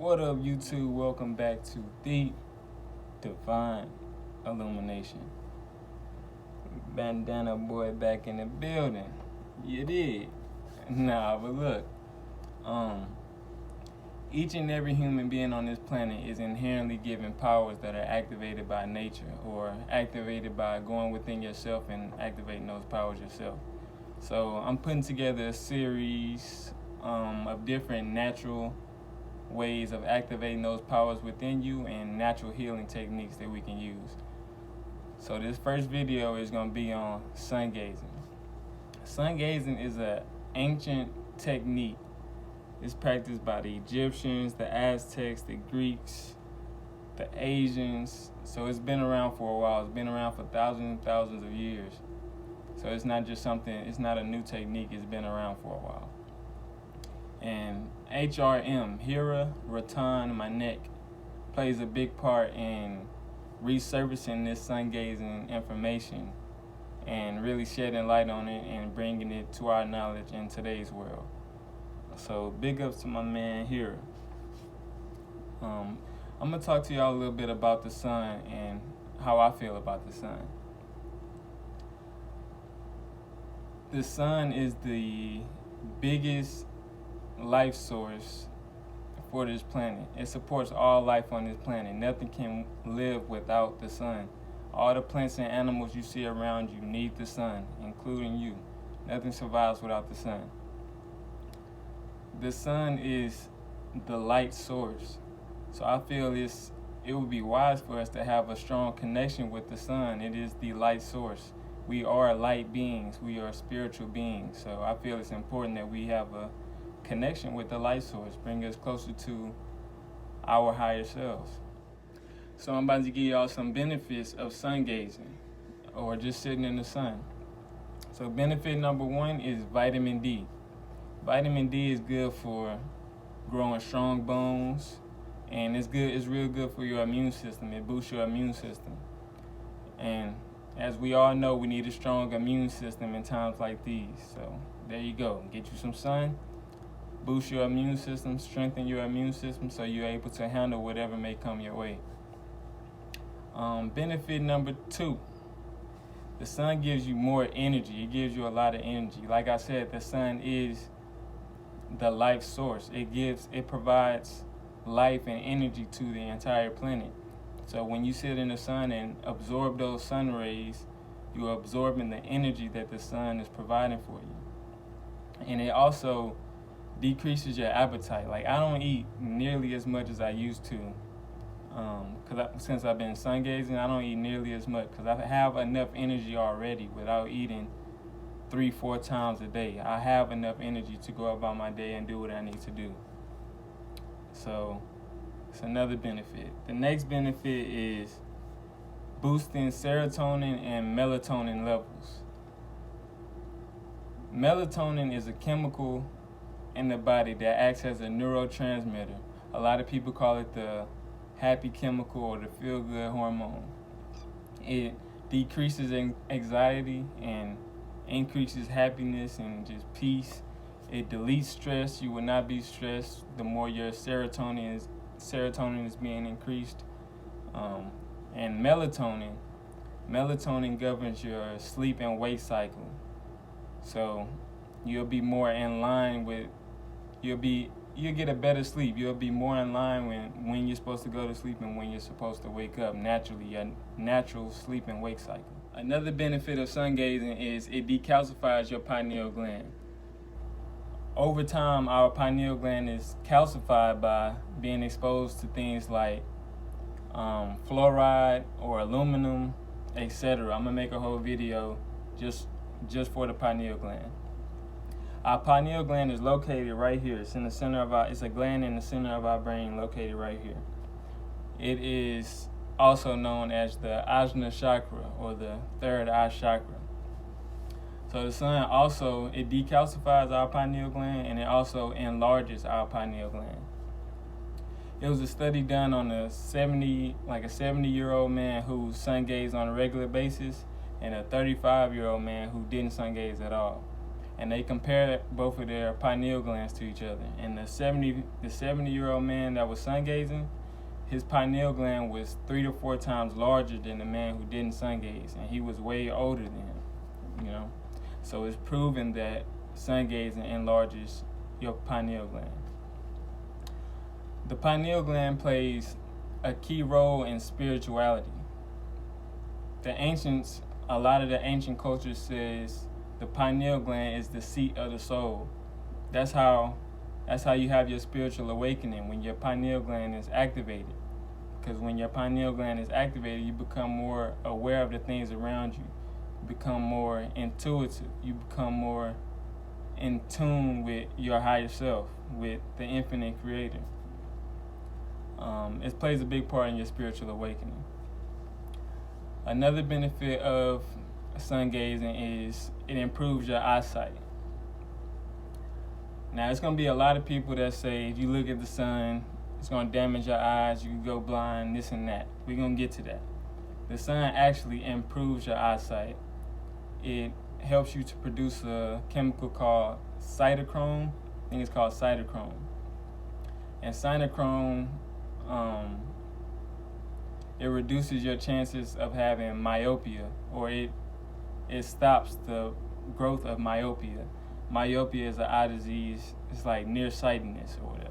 What up, YouTube? Welcome back to the Divine Illumination. Bandana boy back in the building. You did. Nah, but look. Each and every human being on this planet is inherently given powers that are activated by nature or activated by going within yourself and activating those powers yourself. So I'm putting together a series of different natural ways of activating those powers within you and natural healing techniques that we can use. So this first video is going to be on sun gazing. Sun gazing is an ancient technique. It's practiced by the Egyptians, the Aztecs, the Greeks, the Asians. So it's been around for a while. It's been around for thousands and thousands of years. So it's not just something, it's not a new technique. It's been around for a while. And HRM, Hira Ratan Manek, plays a big part in resurfacing this sun gazing information and really shedding light on it and bringing it to our knowledge in today's world. So big ups to my man Hira. I'm gonna talk to y'all a little bit about the sun and how I feel about the sun. The sun is the biggest life source for this planet. It supports all life on this planet. Nothing can live without the sun. All the plants and animals you see around you need the sun, including you. Nothing survives without the sun. The sun is the light source. So I feel it would be wise for us to have a strong connection with the sun. It is the light source. We are light beings. We are spiritual beings. So I feel it's important that we have a connection with the light source, bring us closer to our higher selves. So I'm about to give y'all some benefits of sun gazing or just sitting in the sun. So benefit number one is vitamin D. Vitamin D is good for growing strong bones, and it's real good for your immune system. It boosts your immune system. And as we all know, we need a strong immune system in times like these. So there you go. Get you some sun. Boost your immune system, strengthen your immune system so you're able to handle whatever may come your way. Benefit number two, the sun gives you more energy. It gives you a lot of energy. Like I said, the sun is the life source. It provides life and energy to the entire planet. So when you sit in the sun and absorb those sun rays, you're absorbing the energy that the sun is providing for you. And it also decreases your appetite. Like, I don't eat nearly as much as I used to, since I've been sun gazing. I don't eat nearly as much because I have enough energy already without eating 3-4 times a day. I have enough energy to go about my day and do what I need to do. So it's another benefit. The next benefit is boosting serotonin and melatonin levels. Melatonin is a chemical in the body that acts as a neurotransmitter. A lot of people call it the happy chemical or the feel-good hormone. It decreases anxiety and increases happiness and just peace. It deletes stress. You will not be stressed the more your serotonin is being increased. And melatonin governs your sleep and wake cycle. So you'll be more in line with you'll get a better sleep. You'll be more in line when you're supposed to go to sleep and when you're supposed to wake up naturally, your natural sleep and wake cycle. Another benefit of sun gazing is it decalcifies your pineal gland. Over time, our pineal gland is calcified by being exposed to things like fluoride or aluminum, etc. I'm gonna make a whole video just for the pineal gland. Our pineal gland is located right here. It's in the center of it's a gland in the center of our brain located right here. It is also known as the Ajna chakra or the third eye chakra. So the sun also, it decalcifies our pineal gland and it also enlarges our pineal gland. It was a study done on a 70-year-old man who sun gazed on a regular basis and a 35-year-old man who didn't sun gaze at all. and they compare both of their pineal glands to each other. And the 70-year-old man that was sun gazing, his pineal gland was 3 to 4 times larger than the man who didn't sun gaze, and he was way older than him. You know, so it's proven that sun gazing enlarges your pineal gland. The pineal gland plays a key role in spirituality. A lot of the ancient culture says the pineal gland is the seat of the soul. That's how you have your spiritual awakening, when your pineal gland is activated. Because when your pineal gland is activated, you become more aware of the things around you. You become more intuitive. You become more in tune with your higher self, with the infinite creator. It plays a big part in your spiritual awakening. Another benefit of sun gazing is it improves your eyesight. Now, it's going to be a lot of people that say if you look at the sun, it's going to damage your eyes, you can go blind, this and that. We're going to get to that. The sun actually improves your eyesight. It helps you to produce a chemical called cytochrome. I think it's called cytochrome. And cytochrome, it reduces your chances of having myopia, or it stops the growth of myopia. Myopia is an eye disease. It's like nearsightedness or whatever.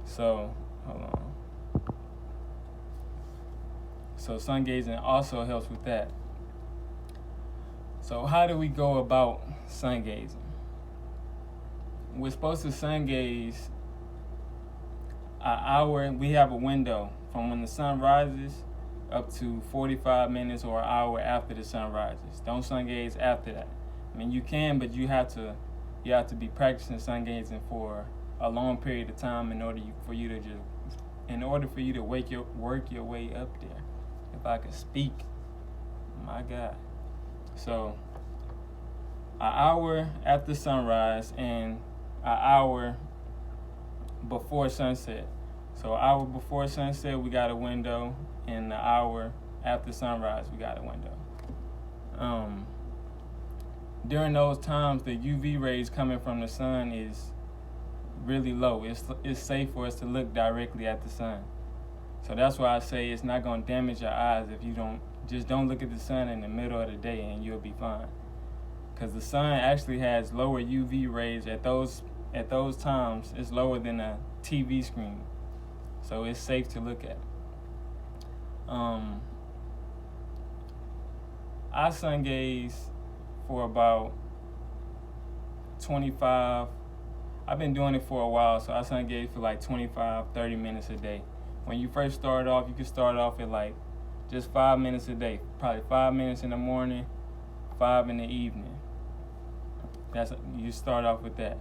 So, hold on. So sun gazing also helps with that. So how do we go about sun gazing? We're supposed to sun gaze an hour. We have a window from when the sun rises up to 45 minutes or an hour after the sun rises. Don't sun gaze after that. I mean, you can, but you have to be practicing sun gazing for a long period of time in order for you to work your way up there. If I could speak, my God. So, an hour after sunrise and an hour before sunset. So, an hour before sunset, we got a window, and an hour after sunrise, we got a window. During those times, the UV rays coming from the sun is really low. It's safe for us to look directly at the sun. So that's why I say it's not going to damage your eyes if you don't look at the sun in the middle of the day, and you'll be fine. Because the sun actually has lower UV rays at those times. It's lower than a TV screen, so it's safe to look at. I sun gaze for about 25. I've been doing it for a while, so I sun gaze for like 25, 30 minutes a day. When you first start off, you can start off at like just 5 minutes a day. Probably 5 minutes in the morning, 5 in the evening. You start off with that.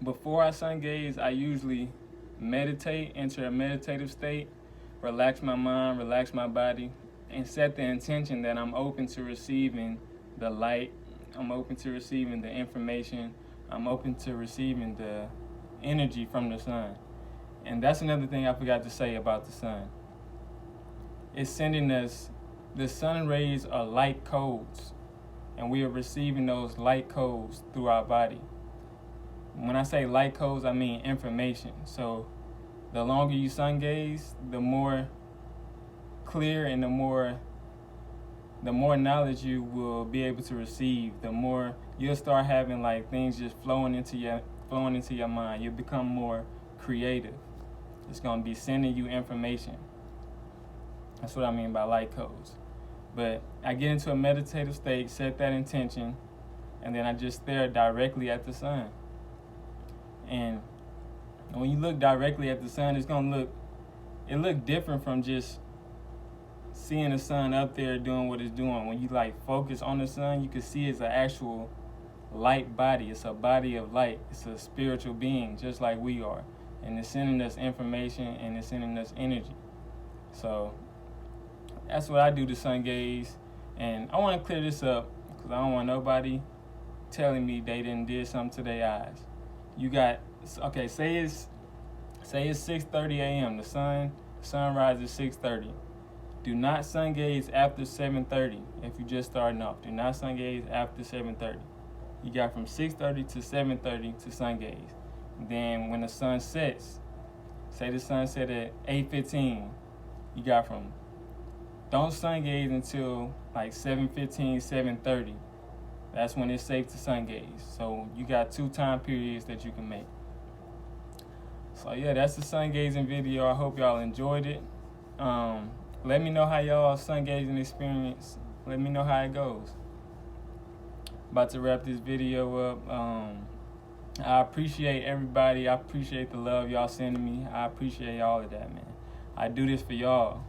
Before I sun gaze, I usually meditate, enter a meditative state, relax my mind, relax my body, and set the intention that I'm open to receiving the light, I'm open to receiving the information, I'm open to receiving the energy from the sun. And that's another thing I forgot to say about the sun. It's sending us, the sun rays are light codes, and we are receiving those light codes through our body. When I say light codes, I mean information. So the longer you sun gaze, the more clear and the more knowledge you will be able to receive. The more you'll start having like things just flowing into your mind. You'll become more creative. It's going to be sending you information. That's what I mean by light codes. But I get into a meditative state, set that intention, and then I just stare directly at the sun. And when you look directly at the sun, it's going to look different from just seeing the sun up there doing what it's doing. When you like focus on the sun, you can see it's an actual light body. It's a body of light. It's a spiritual being, just like we are. And it's sending us information and it's sending us energy. So that's what I do to sun gaze. And I want to clear this up because I don't want nobody telling me they didn't did something to their eyes. Say it's 6:30 a.m. The sun rises 6:30. Do not sun gaze after 7:30 if you're just starting off. Do not sun gaze after 7:30. you got from 6:30 to 7:30 to sun gaze. Then when the sun sets, say the sun set at 8:15, you got from don't sun gaze until like 7:15, 7:30. That's when it's safe to sun gaze. So you got 2 time periods that you can make. So yeah, that's the sun gazing video. I hope y'all enjoyed it. Let me know how y'all sun gazing experience. Let me know how it goes. About to wrap this video up. I appreciate everybody. I appreciate the love y'all sending me. I appreciate all of that, man. I do this for y'all.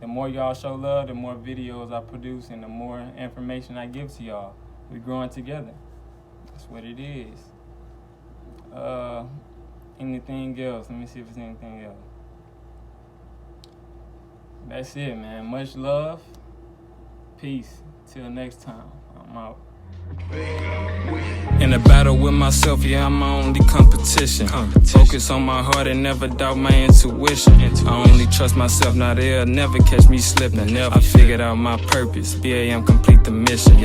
The more y'all show love, the more videos I produce and the more information I give to y'all. We're growing together. That's what it is. Anything else? Let me see if there's anything else. That's it, man. Much love. Peace. Till next time. I'm out. In a battle with myself, yeah, I'm my only competition. Focus on my heart and never doubt my intuition. I only trust myself, now they'll never catch me slipping. I figured out my purpose, BAM complete the mission.